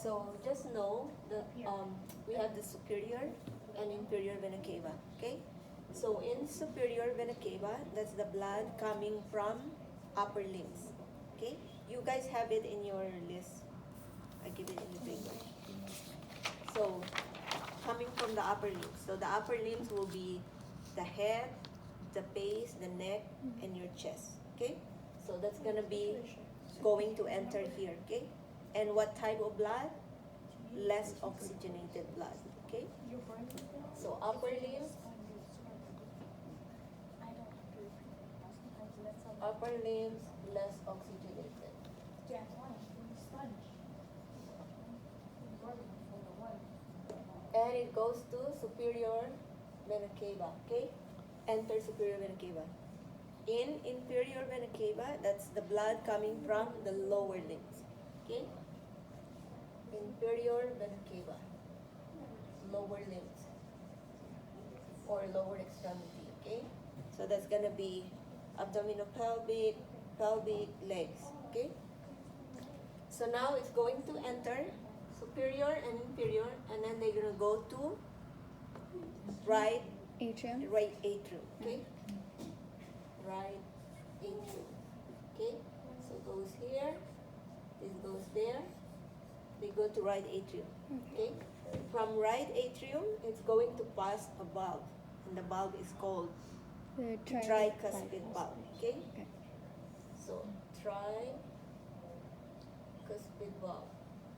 So just know that we have the superior and inferior vena cava. Okay. So in superior vena cava, that's the blood coming from upper limbs. Okay. You guys have it in your list. I give it in the paper. So coming from the upper limbs. So the upper limbs will be the head, the base, the neck, and your chest. Okay. So that's gonna be going to enter here. Okay. And what type of blood? Less oxygenated blood. Okay. So upper limbs, less oxygenated. And it goes to superior vena cava. Okay. Enter superior vena cava. In inferior vena cava, that's the blood coming from the lower limbs. Okay. Inferior vena cava, lower limbs or lower extremity. Okay. So that's gonna be abdominopelvic, pelvic, legs. Okay. So now it's going to enter superior and inferior, and then they're gonna go to right Atrium. atrium. Okay. Right atrium. Okay. So it goes here. This goes there. They go to right atrium. Okay. From right atrium, it's going to pass a valve, and the valve is called The tricuspid valve. Okay. Okay. So tricuspid valve.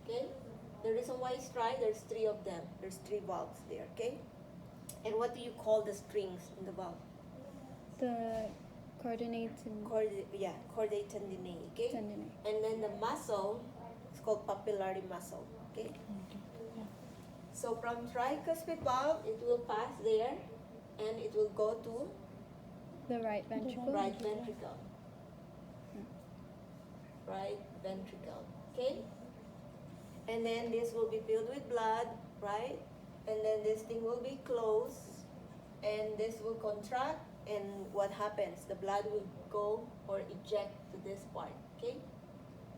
Okay. The reason why it's tri, there's three of them. There's three valves there. Okay. And what do you call the strings in the valve? The coordinates and Chordae tendineae. Okay. tendinae. And then the muscle is called papillary muscle. Okay. So from tricuspid valve, it will pass there, and it will go to The right ventricle. right ventricle. Right ventricle. Okay. And then this will be filled with blood, right? And then this thing will be closed, and this will contract, and what happens? The blood will go or eject to this part. Okay.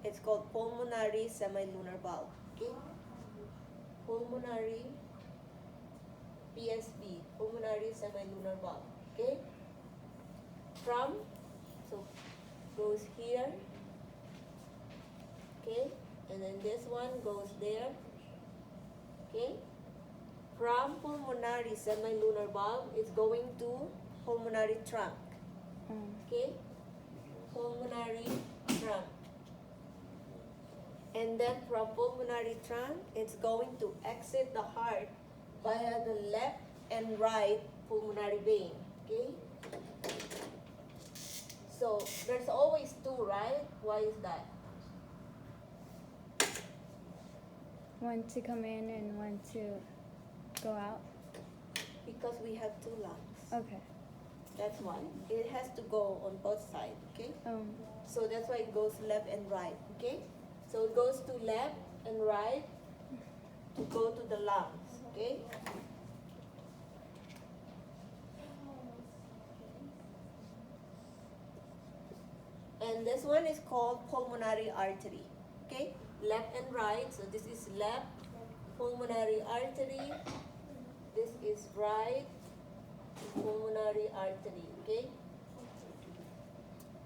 It's called pulmonary semilunar valve. Okay. Pulmonary PSV, pulmonary semilunar valve. Okay. So goes here. Okay. And then this one goes there. Okay. From pulmonary semilunar valve, it's going to pulmonary trunk. Okay. Pulmonary trunk. And then from pulmonary trunk, it's going to exit the heart via the left and right pulmonary vein. Okay. So there's always two, right? Why is that? One to come in and one to go out. Because we have two lungs. Okay. That's why. It has to go on both sides, okay? So that's why it goes left and right, okay? So it goes to left and right to go to the lungs, okay? And this one is called pulmonary artery, okay? Left and right, so this is left pulmonary artery. This is right pulmonary artery, okay?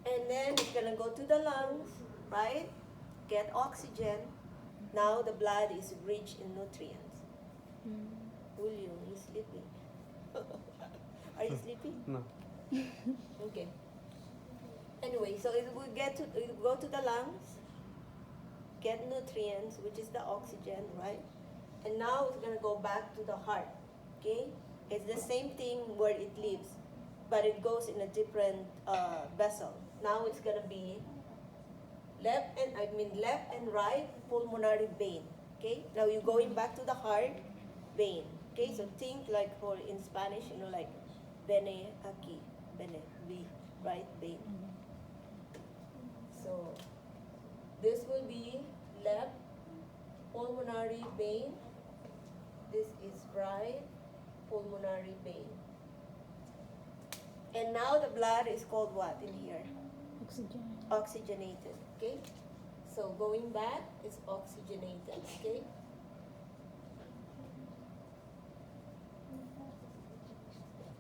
And then it's gonna go to the lungs, right? Get oxygen. Now the blood is rich in nutrients. Julio, you sleeping? Are you sleeping? No. Okay. Anyway, so it will go to the lungs, get nutrients, which is the oxygen, right? And now it's gonna go back to the heart. Okay? It's the same thing where it lives, but it goes in a different vessel. Now it's gonna be left and right pulmonary vein. Okay? Now you're going back to the heart vein. Okay? So think like for in Spanish, like vene aquí, vene, V, right vein. So this will be left pulmonary vein. This is right pulmonary vein. And now the blood is called what in here? Oxygen. Oxygenated. Okay? So going back is oxygenated, okay?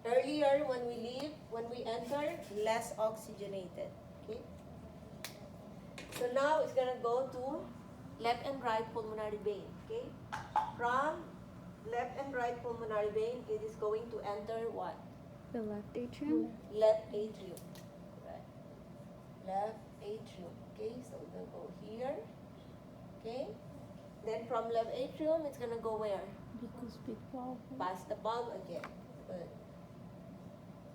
Earlier when we leave, when we enter, less oxygenated, okay? So now it's gonna go to left and right pulmonary vein, okay? From left and right pulmonary vein, it is going to enter what? The left atrium. Left atrium, right? Left atrium, okay? So we're gonna go here, okay? Then from left atrium, it's gonna go where? Bicuspid valve. Past the valve again. Good.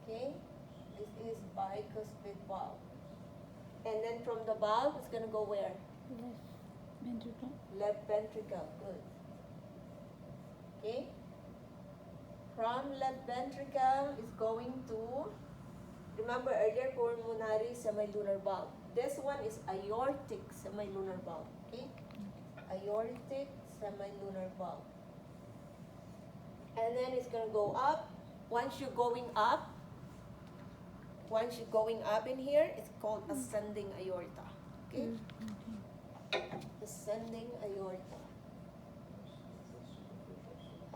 Okay? This is bicuspid valve. And then from the valve, it's gonna go where? Left ventricle. Left ventricle. Good. Okay? From left ventricle is going to, remember earlier pulmonary semilunar valve. This one is aortic semilunar valve. Okay? Aortic semilunar valve. And then it's going to go up. Once you're going up in here, it's called ascending aorta. Okay? Ascending aorta.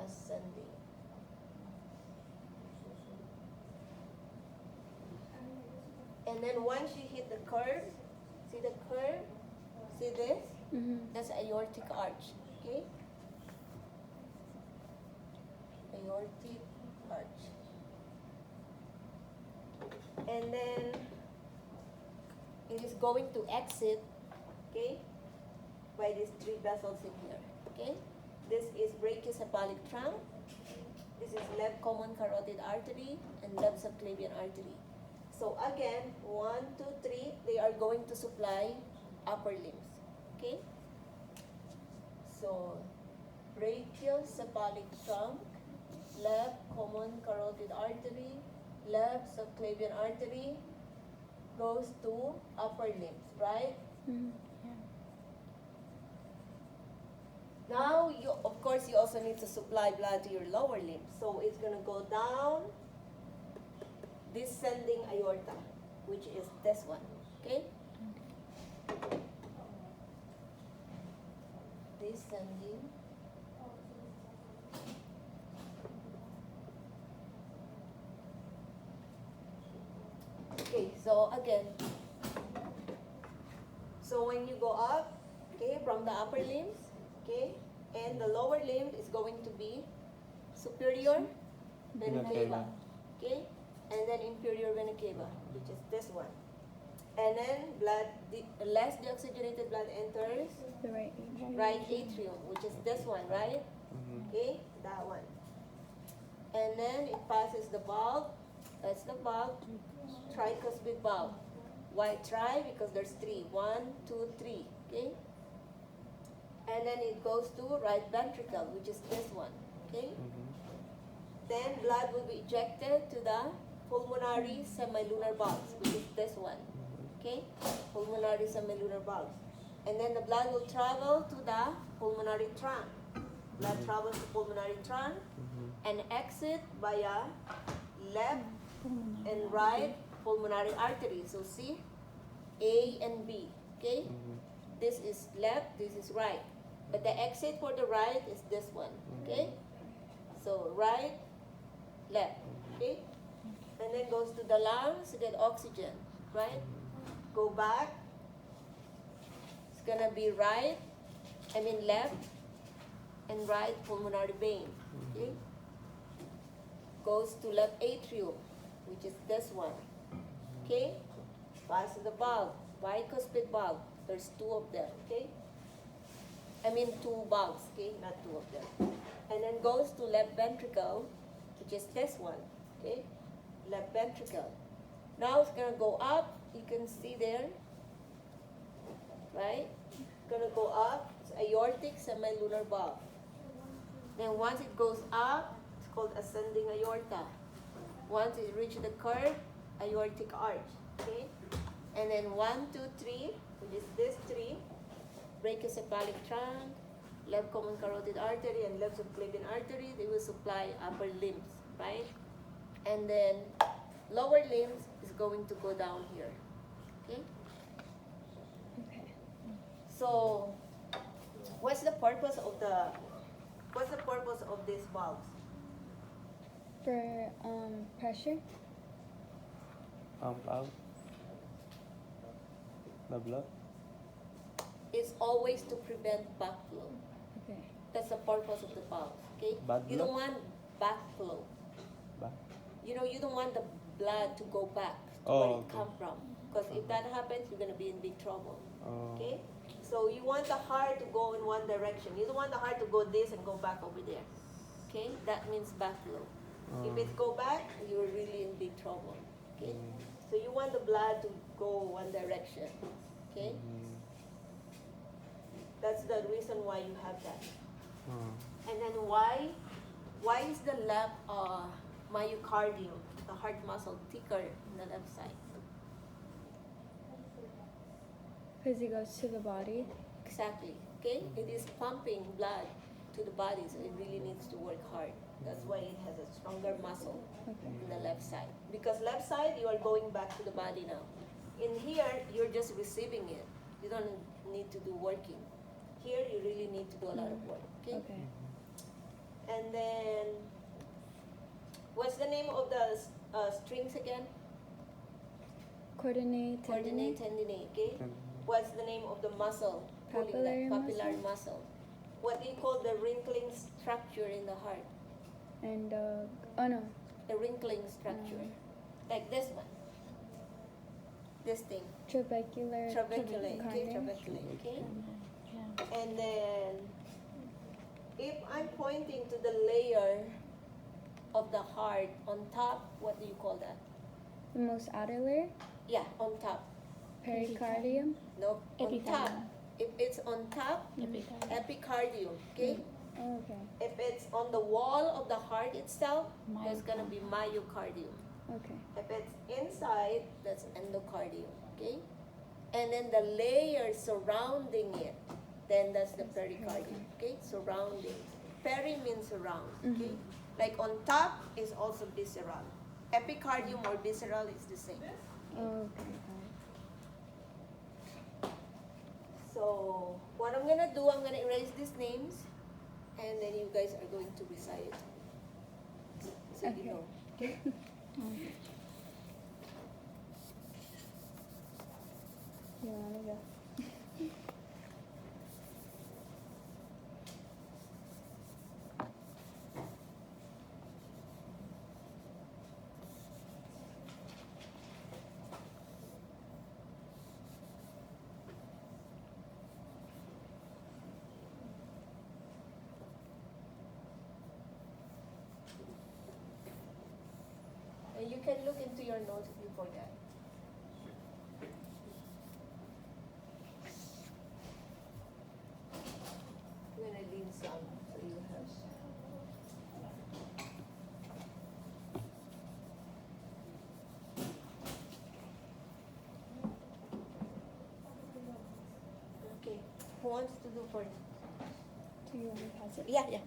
Ascending. And then once you hit the curve, see the curve? See this? Mm-hmm. That's aortic arch. Okay? Aortic arch. And then it is going to exit, okay, by these three vessels in here. Okay? This is brachiocephalic trunk. This is left common carotid artery and left subclavian artery. So again, 1, 2, 3, they are going to supply upper limbs. Okay? So brachiocephalic trunk, left common carotid artery, left subclavian artery goes to upper limbs, right? Mm-hmm. Now, of course, you also need to supply blood to your lower limbs. So it's going to go down descending aorta, which is this one, okay? Descending. Okay, so again, so when you go up, okay, from the upper limbs, okay, and the lower limb is going to be superior vena cava, okay, and then inferior vena cava, which is this one. And then blood, less deoxygenated blood enters The right atrium. right atrium, which is this one, right? Okay, that one. And then it passes the valve, that's the valve, tricuspid valve. Why tri? Because there's three. 1, 2, 3, okay? And then it goes to right ventricle, which is this one, okay? Then blood will be ejected to the pulmonary semilunar valves, which is this one, okay? Pulmonary semilunar valves. And then the blood will travel to the pulmonary trunk. Blood travels to pulmonary trunk and exit via left and right pulmonary artery. So see, A and B, okay? This is left, this is right. But the exit for the right is this one, okay? So right, left, okay? And then goes to the lungs to get oxygen, right? Go back. It's gonna be left and right pulmonary vein, okay? Goes to left atrium, which is this one, okay? Passes the valve, bicuspid valve. There's two of them, okay? Two valves, okay? Not two of them. And then goes to left ventricle, which is this one, okay? Left ventricle. Now it's gonna go up. You can see there, right? It's gonna go up. It's aortic semilunar valve. Then once it goes up, it's called ascending aorta. Once it reaches the curve, aortic arch, okay? And then 1, 2, 3, which is this three, brachiocephalic trunk, left common carotid artery, and left subclavian artery, they will supply upper limbs, right? And then lower limbs is going to go down here, okay? Okay. So, what's the purpose of these valves? For pressure. Out the blood. It's always to prevent backflow. Okay. That's the purpose of the valve. Okay. Bad You don't blood? want backflow. Back. You don't want the blood to go back to Oh, where it okay. come from. Because if that happens, you're gonna be in big trouble. Oh. Okay? So you want the heart to go in one direction. You don't want the heart to go this and go back over there. Okay? That means backflow. If Oh. it go back, you're really in big trouble. Okay? Mm. So you want the blood to go one direction. Okay? Mm. That's the reason why you have that. Oh. And then why is the left myocardium, the heart muscle, thicker in the left side? Because it goes to the body. Exactly. Okay? It is pumping blood to the body, so it really needs to work hard. That's why it has a stronger muscle Okay. in the left side. Because left side, you are going back to the body now. In here, you're just receiving it. You don't need to do working. Here, you really need to do a lot of work. Okay? Okay. And then, what's the name of the strings again? Coordinate. Coordinate tendinae. Okay? And What's the name of the muscle? pulling that Papillary papillary muscle. What do you call the wrinkling structure in the heart? And oh no. The wrinkling structure. Like this one. This thing. Trabecular. Trabeculate. Okay, cardium. trabeculate. Okay? Yeah. And then, if I'm pointing to the layer of the heart on top, what do you call that? The most outer layer. Yeah, on top. Pericardium. No, on top. Epicardium. If it's on top, Epicardium. epicardium. Okay? Oh, okay. If it's on the wall of the heart itself, there's gonna Myocardium. be myocardium. Okay. If it's inside, that's endocardium. Okay? And then the layer surrounding it, then that's the pericardium. Okay? Surrounding. Peri means around. Okay? Like on top is also visceral. Epicardium or visceral is the same. Oh, okay. So what I'm gonna do, I'm gonna erase these names, and then you guys are going to recite it. So Okay. you know. You wanna go? And you can look into your notes if you forget. I'm gonna leave some so you have. Okay. Who wants to do first? Do you want to pass it? Yeah, yeah.